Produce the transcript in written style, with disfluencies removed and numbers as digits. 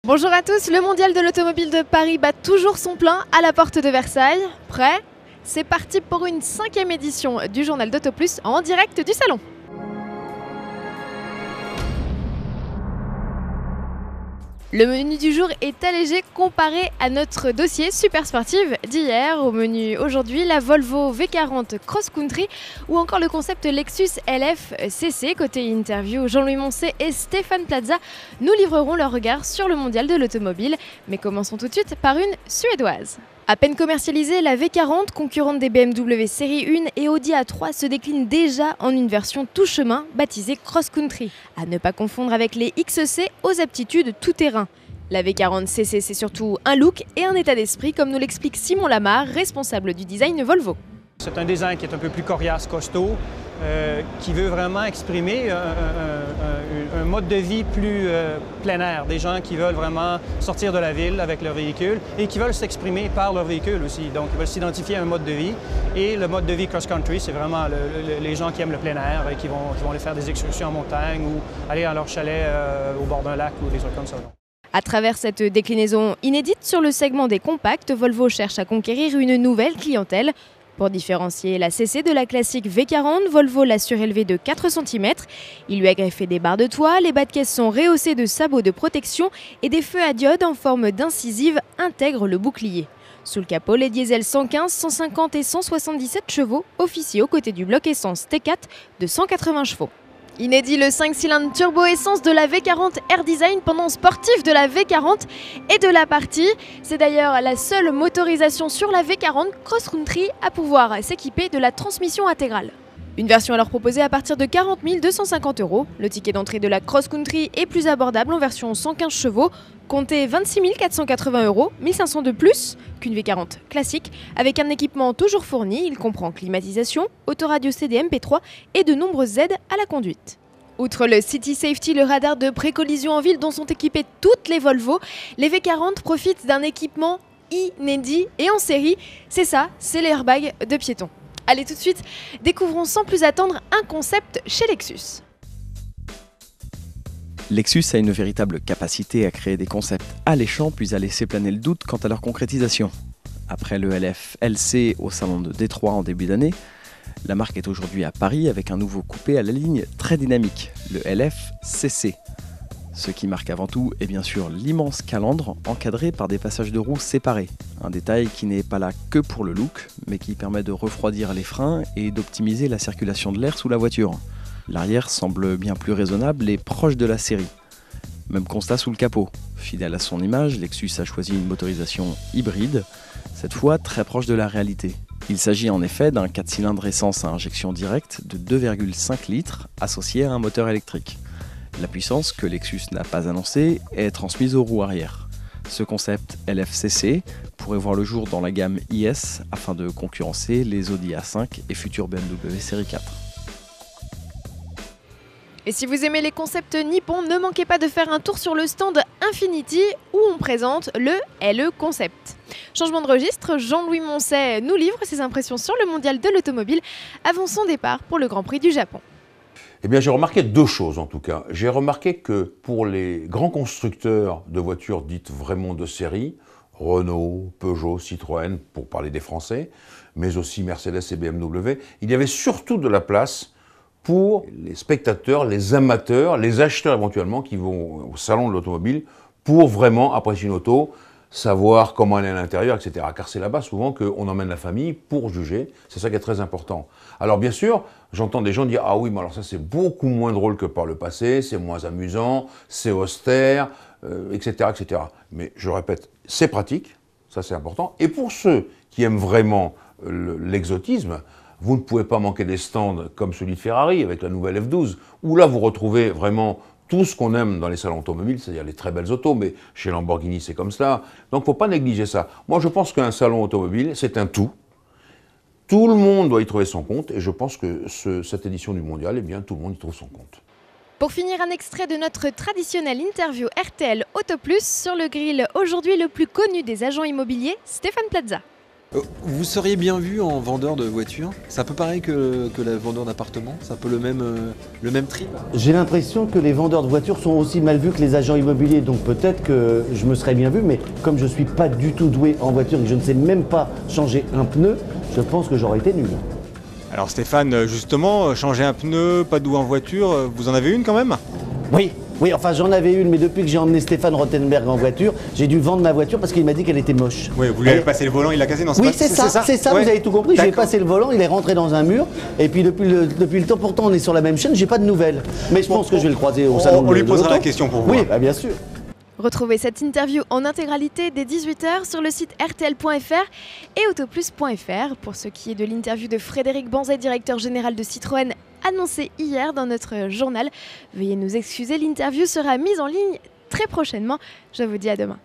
Bonjour à tous, le mondial de l'automobile de Paris bat toujours son plein à la porte de Versailles. Prêt? C'est parti pour une 5e édition du journal d'Autoplus en direct du salon. Le menu du jour est allégé comparé à notre dossier Super Sportive d'hier. Au menu aujourd'hui, la Volvo V40 Cross Country ou encore le concept Lexus LF CC. Côté interview, Jean-Louis Moncey et Stéphane Plaza nous livreront leur regard sur le mondial de l'automobile. Mais commençons tout de suite par une suédoise. À peine commercialisée, la V40, concurrente des BMW Série 1 et Audi A3, se décline déjà en une version tout chemin baptisée Cross Country. À ne pas confondre avec les XC aux aptitudes tout-terrain. La V40 CC, c'est surtout un look et un état d'esprit, comme nous l'explique Simon Lamarre, responsable du design Volvo. C'est un design qui est un peu plus coriace, costaud, qui veut vraiment exprimer un mode de vie plus plein air. Des gens qui veulent vraiment sortir de la ville avec leur véhicule et qui veulent s'exprimer par leur véhicule aussi. Donc, ils veulent s'identifier à un mode de vie. Et le mode de vie cross-country, c'est vraiment les gens qui aiment le plein air et qui vont aller faire des excursions en montagne ou aller à leur chalet au bord d'un lac ou des trucs comme ça. À travers cette déclinaison inédite sur le segment des compacts, Volvo cherche à conquérir une nouvelle clientèle. Pour différencier la CC de la classique V40, Volvo l'a surélevée de 4 cm. Il lui a greffé des barres de toit, les bas de caisse sont rehaussés de sabots de protection et des feux à diodes en forme d'incisive intègrent le bouclier. Sous le capot, les diesels 115, 150 et 177 chevaux officient aux côtés du bloc essence T4 de 180 chevaux. Inédit, le 5 cylindres turbo-essence de la V40 Air Design pendant sportif de la V40 et de la partie. C'est d'ailleurs la seule motorisation sur la V40 Cross Country à pouvoir s'équiper de la transmission intégrale. Une version alors proposée à partir de 40 250 €. Le ticket d'entrée de la Cross Country est plus abordable en version 115 chevaux. Comptez 26 480 €, 1500 de plus qu'une V40 classique, avec un équipement toujours fourni. Il comprend climatisation, autoradio CD MP3 et de nombreuses aides à la conduite. Outre le City Safety, le radar de précollision en ville dont sont équipées toutes les Volvo, les V40 profitent d'un équipement inédit et en série. C'est ça, c'est l'airbag de piéton. Allez tout de suite, découvrons sans plus attendre un concept chez Lexus. Lexus a une véritable capacité à créer des concepts alléchants puis à laisser planer le doute quant à leur concrétisation. Après le LF LC au salon de Détroit en début d'année, la marque est aujourd'hui à Paris avec un nouveau coupé à la ligne très dynamique, le LF CC. Ce qui marque avant tout est bien sûr l'immense calandre encadré par des passages de roues séparés. Un détail qui n'est pas là que pour le look, mais qui permet de refroidir les freins et d'optimiser la circulation de l'air sous la voiture. L'arrière semble bien plus raisonnable et proche de la série. Même constat sous le capot. Fidèle à son image, Lexus a choisi une motorisation hybride, cette fois très proche de la réalité. Il s'agit en effet d'un 4 cylindres essence à injection directe de 2,5 litres associé à un moteur électrique. La puissance que Lexus n'a pas annoncée est transmise aux roues arrière. Ce concept LFCC pourrait voir le jour dans la gamme IS afin de concurrencer les Audi A5 et futurs BMW Série 4. Et si vous aimez les concepts nippons, ne manquez pas de faire un tour sur le stand Infiniti où on présente le LE Concept. Changement de registre, Jean-Louis Moncey nous livre ses impressions sur le mondial de l'automobile avant son départ pour le Grand Prix du Japon. Eh bien, j'ai remarqué deux choses en tout cas. J'ai remarqué que pour les grands constructeurs de voitures dites vraiment de série, Renault, Peugeot, Citroën, pour parler des Français, mais aussi Mercedes et BMW, il y avait surtout de la place pour les spectateurs, les amateurs, les acheteurs éventuellement qui vont au salon de l'automobile pour vraiment apprécier une auto, savoir comment elle est à l'intérieur, etc. Car c'est là-bas souvent qu'on emmène la famille pour juger, c'est ça qui est très important. Alors bien sûr, j'entends des gens dire « Ah oui, mais alors ça c'est beaucoup moins drôle que par le passé, c'est moins amusant, c'est austère, etc., etc. » Mais je répète, c'est pratique, ça c'est important. Et pour ceux qui aiment vraiment l'exotisme, vous ne pouvez pas manquer des stands comme celui de Ferrari avec la nouvelle F12, où là vous retrouvez vraiment tout ce qu'on aime dans les salons automobiles, c'est-à-dire les très belles autos, mais chez Lamborghini c'est comme cela. Donc il ne faut pas négliger ça. Moi je pense qu'un salon automobile c'est un tout. Tout le monde doit y trouver son compte et je pense que cette édition du mondial, eh bien tout le monde y trouve son compte. Pour finir, un extrait de notre traditionnelle interview RTL Autoplus sur le grill aujourd'hui le plus connu des agents immobiliers, Stéphane Plaza. Vous seriez bien vu en vendeur de voitures? C'est un peu pareil que la vendeur d'appartements? C'est un peu le même trip? J'ai l'impression que les vendeurs de voitures sont aussi mal vus que les agents immobiliers, donc peut-être que je me serais bien vu, mais comme je ne suis pas du tout doué en voiture et que je ne sais même pas changer un pneu, je pense que j'aurais été nul. Alors Stéphane, justement, changer un pneu, pas doué en voiture, vous en avez une quand même? Oui, enfin j'en avais une, mais depuis que j'ai emmené Stéphane Rothenberg en voiture, j'ai dû vendre ma voiture parce qu'il m'a dit qu'elle était moche. Oui, vous lui avez passé le volant, il l'a cassé, non? Oui, c'est ça, Ouais. vous avez tout compris. J'ai passé le volant, il est rentré dans un mur, et puis depuis le temps, pourtant on est sur la même chaîne, j'ai pas de nouvelles. Mais je pense que je vais le croiser au salon de On lui posera l'auto. la question pour vous. Oui, bien sûr. Retrouvez cette interview en intégralité dès 18h sur le site rtl.fr et autoplus.fr. Pour ce qui est de l'interview de Frédéric Banzet, directeur général de Citroën, annoncée hier dans notre journal, veuillez nous excuser, l'interview sera mise en ligne très prochainement. Je vous dis à demain.